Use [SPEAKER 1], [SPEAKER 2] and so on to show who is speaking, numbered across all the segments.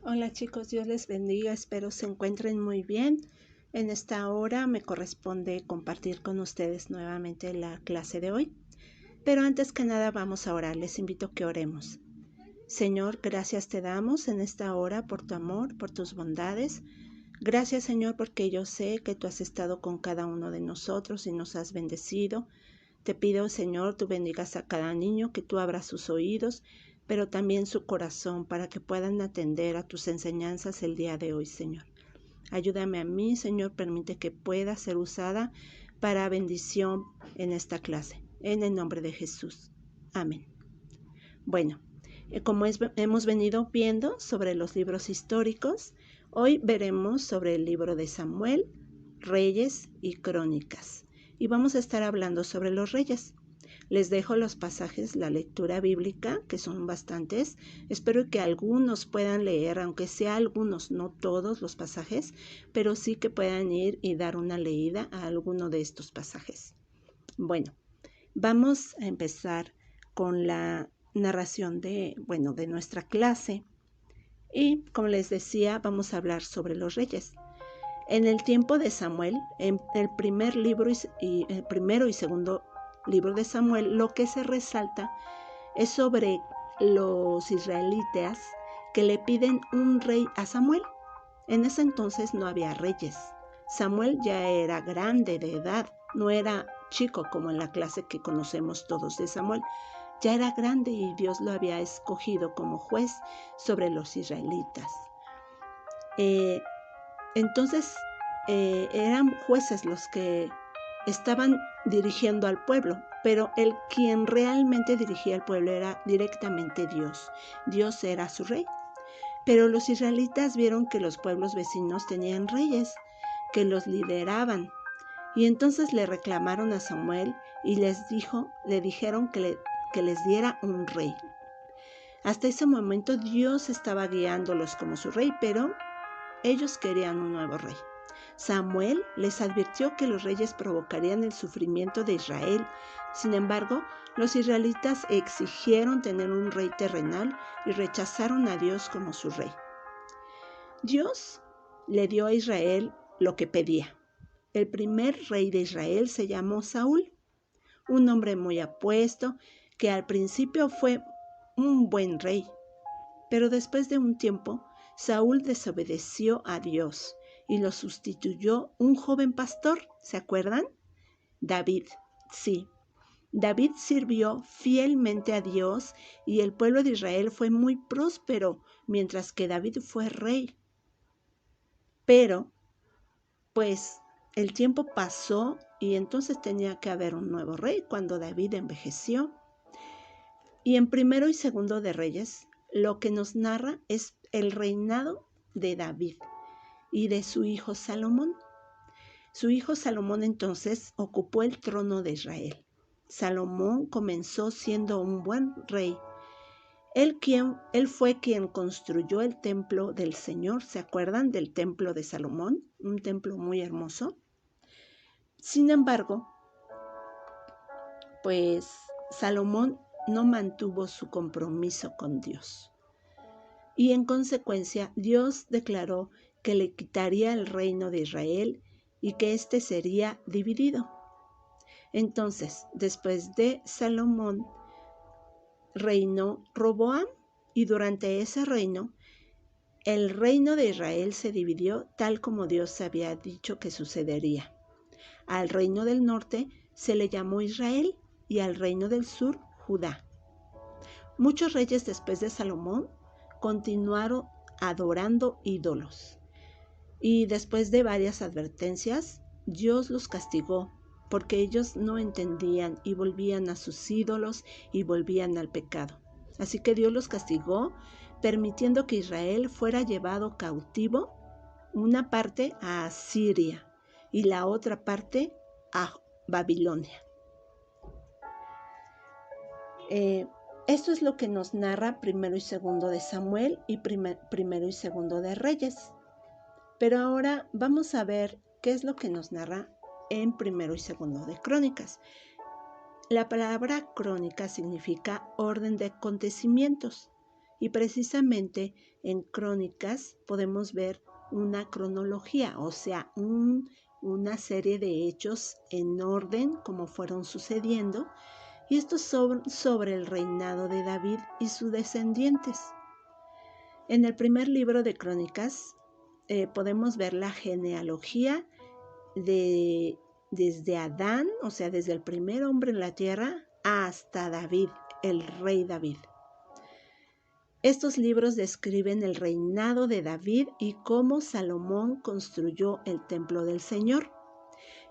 [SPEAKER 1] Hola chicos, Dios les bendiga, espero se encuentren muy bien. En esta hora me corresponde compartir con ustedes nuevamente la clase de hoy. Pero antes que nada vamos a orar, les invito a que oremos. Señor, gracias te damos en esta hora por tu amor, por tus bondades. Gracias Señor porque yo sé que tú has estado con cada uno de nosotros y nos has bendecido. Te pido, Señor, tú bendigas a cada niño, que tú abras sus oídos, pero también su corazón para que puedan atender a tus enseñanzas el día de hoy, Señor. Ayúdame a mí, Señor, permite que pueda ser usada para bendición en esta clase. En el nombre de Jesús. Amén. Bueno, como hemos venido viendo sobre los libros históricos, hoy veremos sobre el libro de Samuel, Reyes y Crónicas. Y vamos a estar hablando sobre los reyes. Les dejo los pasajes, la lectura bíblica, que son bastantes. Espero que algunos puedan leer, aunque sea algunos, no todos los pasajes, pero sí que puedan ir y dar una leída a alguno de estos pasajes. Bueno, vamos a empezar con la narración de nuestra clase. Y como les decía, vamos a hablar sobre los reyes. En el tiempo de Samuel, en el primer libro el primero y segundo libro de Samuel, lo que se resalta es sobre los israelitas que le piden un rey a Samuel. En ese entonces no había reyes. Samuel ya era grande de edad, no era chico como en la clase que conocemos todos de Samuel. Ya era grande y Dios lo había escogido como juez sobre los israelitas. Entonces eran jueces los que estaban dirigiendo al pueblo, pero el quien realmente dirigía al pueblo era directamente Dios. Dios era su rey. Pero los israelitas vieron que los pueblos vecinos tenían reyes que los lideraban. Y entonces le reclamaron a Samuel y le dijeron que les diera un rey. Hasta ese momento Dios estaba guiándolos como su rey, pero ellos querían un nuevo rey. Samuel les advirtió que los reyes provocarían el sufrimiento de Israel. Sin embargo, los israelitas exigieron tener un rey terrenal y rechazaron a Dios como su rey. Dios le dio a Israel lo que pedía. El primer rey de Israel se llamó Saúl, un hombre muy apuesto que al principio fue un buen rey, pero después de un tiempo Saúl desobedeció a Dios y lo sustituyó un joven pastor, ¿se acuerdan? David, sí. David sirvió fielmente a Dios y el pueblo de Israel fue muy próspero mientras que David fue rey. Pero, pues, el tiempo pasó y entonces tenía que haber un nuevo rey cuando David envejeció. Y en Primero y Segundo de Reyes, lo que nos narra es el reinado de David y de su hijo Salomón. Su hijo Salomón entonces ocupó el trono de Israel. Salomón comenzó siendo un buen rey. Él fue quien construyó el templo del Señor. ¿Se acuerdan del templo de Salomón? Un templo muy hermoso. Sin embargo, pues Salomón no mantuvo su compromiso con Dios. Y en consecuencia, Dios declaró que le quitaría el reino de Israel y que éste sería dividido. Entonces, después de Salomón, reinó Roboam, y durante ese reino, el reino de Israel se dividió tal como Dios había dicho que sucedería. Al reino del norte se le llamó Israel y al reino del sur, Judá. Muchos reyes después de Salomón continuaron adorando ídolos. Y después de varias advertencias, Dios los castigó porque ellos no entendían y volvían a sus ídolos y volvían al pecado. Así que Dios los castigó, permitiendo que Israel fuera llevado cautivo, una parte a Asiria y la otra parte a Babilonia. Esto es lo que nos narra Primero y Segundo de Samuel y Primero y Segundo de Reyes. Pero ahora vamos a ver qué es lo que nos narra en Primero y Segundo de Crónicas. La palabra crónica significa orden de acontecimientos Y precisamente en Crónicas podemos ver una cronología, o sea, una serie de hechos en orden como fueron sucediendo, y estos son sobre el reinado de David y sus descendientes. En el primer libro de Crónicas podemos ver la genealogía desde Adán, o sea, desde el primer hombre en la tierra, hasta David, el rey David. Estos libros describen el reinado de David y cómo Salomón construyó el templo del Señor.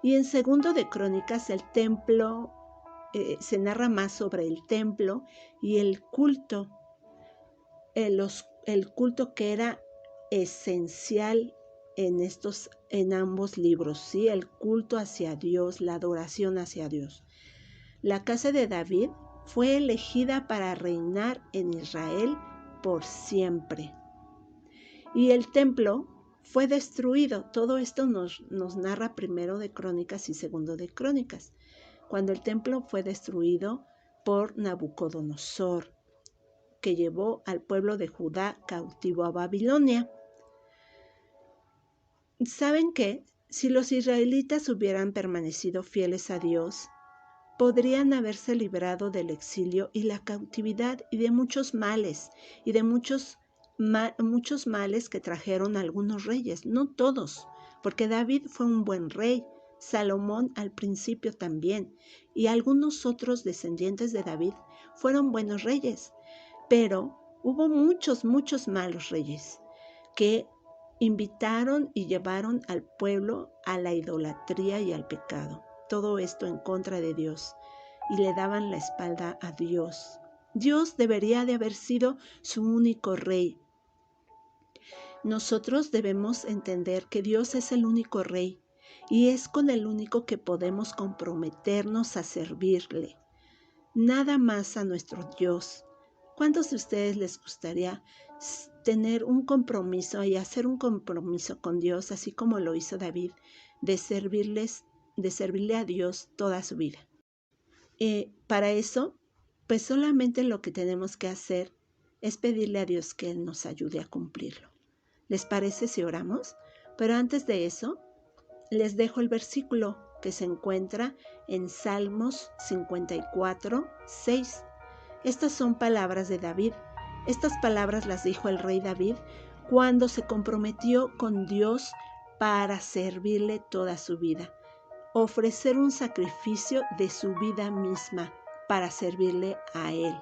[SPEAKER 1] Y en segundo de Crónicas, el templo, se narra más sobre el templo y el culto, el culto que era esencial en ambos libros, ¿sí? El culto hacia Dios, la adoración hacia Dios. La casa de David fue elegida para reinar en Israel por siempre. Y el templo fue destruido. Todo esto nos narra primero de Crónicas y segundo de Crónicas, cuando el templo fue destruido por Nabucodonosor, que llevó al pueblo de Judá cautivo a Babilonia. ¿Saben qué? Si los israelitas hubieran permanecido fieles a Dios, podrían haberse librado del exilio y la cautividad y de muchos males, y de muchos males que trajeron algunos reyes, no todos, porque David fue un buen rey, Salomón al principio también, y algunos otros descendientes de David fueron buenos reyes, pero hubo muchos malos reyes que invitaron y llevaron al pueblo a la idolatría y al pecado. Todo esto en contra de Dios, y le daban la espalda a Dios. Dios debería de haber sido su único rey. Nosotros debemos entender que Dios es el único rey, y es con el único que podemos comprometernos a servirle. Nada más a nuestro Dios. ¿Cuántos de ustedes les gustaría tener un compromiso y hacer un compromiso con Dios, así como lo hizo David, de servirle a Dios toda su vida? Para eso, pues solamente lo que tenemos que hacer es pedirle a Dios que Él nos ayude a cumplirlo. ¿Les parece si oramos? Pero antes de eso, les dejo el versículo que se encuentra en Salmos 54, 6. Estas son palabras de David. Estas palabras las dijo el rey David cuando se comprometió con Dios para servirle toda su vida, ofrecer un sacrificio de su vida misma para servirle a Él.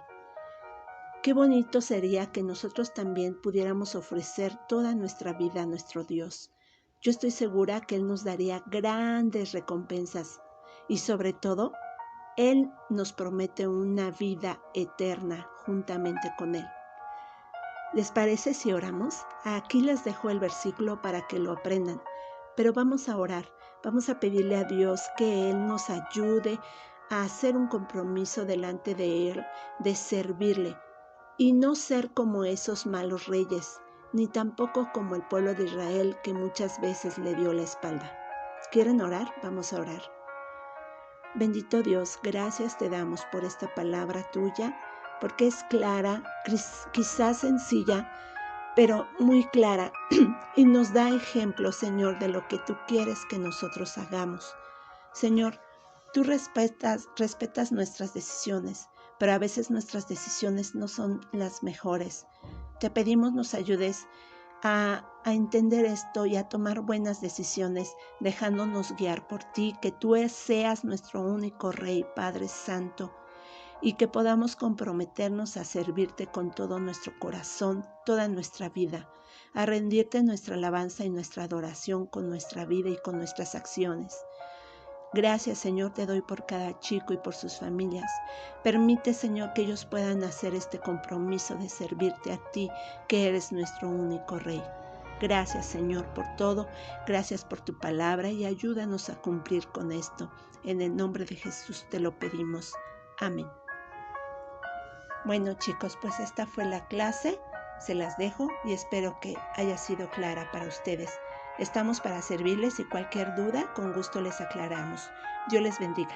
[SPEAKER 1] Qué bonito sería que nosotros también pudiéramos ofrecer toda nuestra vida a nuestro Dios. Yo estoy segura que Él nos daría grandes recompensas y sobre todo, Él nos promete una vida eterna juntamente con Él. ¿Les parece si oramos? Aquí les dejo el versículo para que lo aprendan, pero vamos a orar. Vamos a pedirle a Dios que Él nos ayude a hacer un compromiso delante de Él, de servirle y no ser como esos malos reyes, ni tampoco como el pueblo de Israel que muchas veces le dio la espalda. ¿Quieren orar? Vamos a orar. Bendito Dios, gracias te damos por esta palabra tuya, porque es clara, quizás sencilla, pero muy clara, y nos da ejemplo, Señor, de lo que tú quieres que nosotros hagamos. Señor, tú respetas nuestras decisiones, pero a veces nuestras decisiones no son las mejores. Te pedimos nos ayudes a entender esto y a tomar buenas decisiones, dejándonos guiar por ti, que tú seas nuestro único Rey, Padre Santo, y que podamos comprometernos a servirte con todo nuestro corazón, toda nuestra vida, a rendirte nuestra alabanza y nuestra adoración con nuestra vida y con nuestras acciones. Gracias, Señor, te doy por cada chico y por sus familias. Permite, Señor, que ellos puedan hacer este compromiso de servirte a ti, que eres nuestro único Rey. Gracias, Señor, por todo. Gracias por tu palabra y ayúdanos a cumplir con esto. En el nombre de Jesús te lo pedimos. Amén. Bueno, chicos, pues esta fue la clase. Se las dejo y espero que haya sido clara para ustedes. Estamos para servirles y cualquier duda, con gusto les aclaramos. Dios les bendiga.